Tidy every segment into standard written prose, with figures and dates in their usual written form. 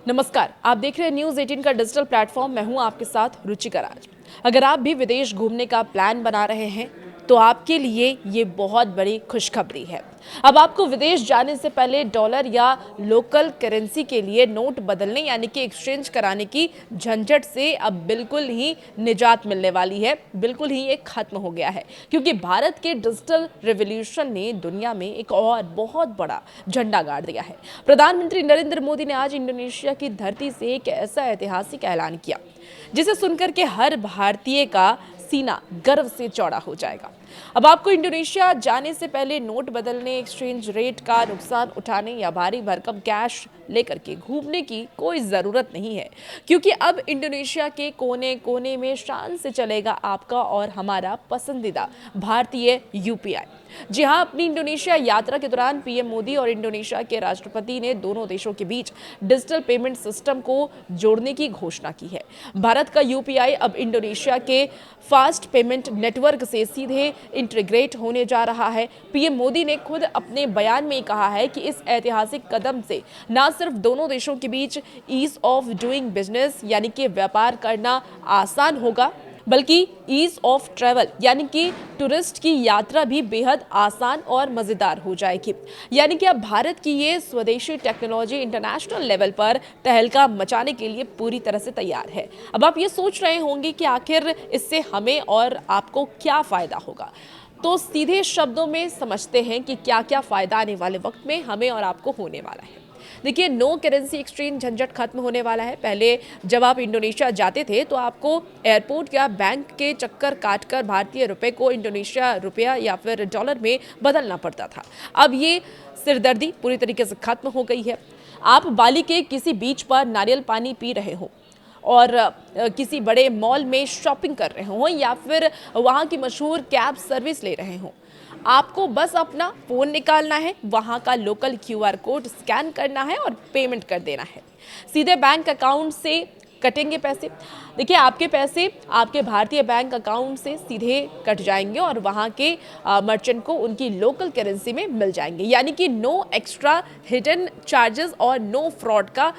नमस्कार, आप देख रहे हैं न्यूज 18 का डिजिटल प्लेटफॉर्म। मैं हूं आपके साथ रुचिका राज। अगर आप भी विदेश घूमने का प्लान बना रहे हैं तो आपके लिए ये बहुत बड़ी खुशखबरी है। अब आपको विदेश जाने से पहले डॉलर या लोकल करेंसी के लिए नोट बदलने यानी कि एक्सचेंज कराने की झंझट से अब बिल्कुल ही निजात मिलने वाली है। बिल्कुल ही ये खत्म हो गया है, क्योंकि भारत के डिजिटल रिवॉल्यूशन ने दुनिया में एक और बहुत बड़ा झंडा गाड़ दिया है। प्रधानमंत्री नरेंद्र मोदी ने आज इंडोनेशिया की धरती से एक ऐसा ऐतिहासिक ऐलान किया जिसे सुनकर के हर भारतीय का सीना गर्व से चौड़ा हो जाएगा। अब आपको इंडोनेशिया जाने से पहले नोट बदलने, एक्सचेंज रेट का नुकसान उठाने या भारी भरकम कैश लेकर के घूमने की कोई जरूरत नहीं है, क्योंकि अब इंडोनेशिया के कोने कोने में शान से चलेगा आपका और हमारा पसंदीदा भारतीय यूपीआई। जी हां, अपनी इंडोनेशिया यात्रा के दौरान पीएम मोदी और इंडोनेशिया के राष्ट्रपति ने दोनों देशों के बीच डिजिटल पेमेंट सिस्टम को जोड़ने की घोषणा की है। भारत का यूपीआई अब इंडोनेशिया के फास्ट पेमेंट नेटवर्क से सीधे इंटीग्रेट होने जा रहा है। पीएम मोदी ने खुद अपने बयान में कहा है कि इस ऐतिहासिक कदम से न सिर्फ दोनों देशों के बीच ईज ऑफ डूइंग बिजनेस यानी कि व्यापार करना आसान होगा, बल्कि ईज ऑफ ट्रैवल यानी कि टूरिस्ट की यात्रा भी बेहद आसान और मजेदार हो जाएगी। यानी कि अब भारत की ये स्वदेशी टेक्नोलॉजी इंटरनेशनल लेवल पर तहलका मचाने के लिए पूरी तरह से तैयार है। अब आप ये सोच रहे होंगे कि आखिर इससे हमें और आपको क्या फायदा होगा, तो सीधे शब्दों में समझते हैं कि क्या क्या फायदा आने वाले वक्त में हमें और आपको होने वाला है। देखिए, नो करेंसी एक्सचेंज झंझट खत्म होने वाला है। पहले जब आप इंडोनेशिया जाते थे तो आपको एयरपोर्ट या बैंक के चक्कर काटकर भारतीय रुपए को इंडोनेशिया रुपया या फिर डॉलर में बदलना पड़ता था। अब ये सिरदर्दी पूरी तरीके से खत्म हो गई है। आप बाली के किसी बीच पर नारियल पानी पी रहे हो और किसी बड़े मॉल में शॉपिंग कर रहे हो या फिर वहाँ की मशहूर कैब सर्विस ले रहे हो, आपको बस अपना फोन निकालना है, वहां का लोकल क्यूआर कोड स्कैन करना है और पेमेंट कर देना है। सीधे बैंक अकाउंट से कटेंगे पैसे। देखिए, आपके पैसे आपके भारतीय बैंक अकाउंट से सीधे कट जाएंगे और वहां के मर्चेंट को उनकी लोकल करेंसी में मिल जाएंगे। यानी कि नो एक्स्ट्रा हिडन चार्जेस और नो फ्रॉड का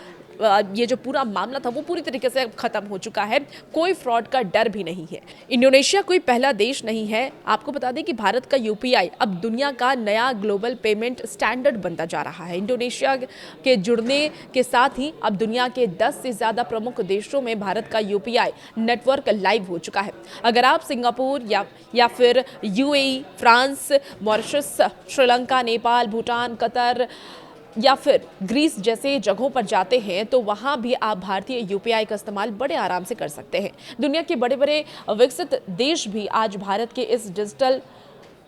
ये जो पूरा मामला था वो पूरी तरीके से खत्म हो चुका है। कोई फ्रॉड का डर भी नहीं है। इंडोनेशिया कोई पहला देश नहीं है। आपको बता दें कि भारत का यूपीआई अब दुनिया का नया ग्लोबल पेमेंट स्टैंडर्ड बनता जा रहा है। इंडोनेशिया के जुड़ने के साथ ही अब दुनिया के 10 से ज्यादा प्रमुख देशों में भारत का यूपीआई नेटवर्क लाइव हो चुका है। अगर आप सिंगापुर या फिर UAE, France, Mauritius, Sri Lanka, Nepal, Bhutan, Qatar या फिर ग्रीस जैसे जगहों पर जाते हैं तो वहां भी आप भारतीय यूपीआई का इस्तेमाल बड़े आराम से कर सकते हैं। दुनिया के बड़े बड़े विकसित देश भी आज भारत के इस डिजिटल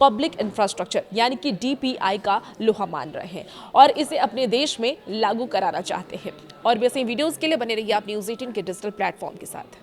पब्लिक इंफ्रास्ट्रक्चर यानी कि डीपीआई का लोहा मान रहे हैं और इसे अपने देश में लागू कराना चाहते हैं। और वैसे वीडियोस के लिए बने रहिए आप न्यूज़ 18 के डिजिटल प्लेटफॉर्म के साथ।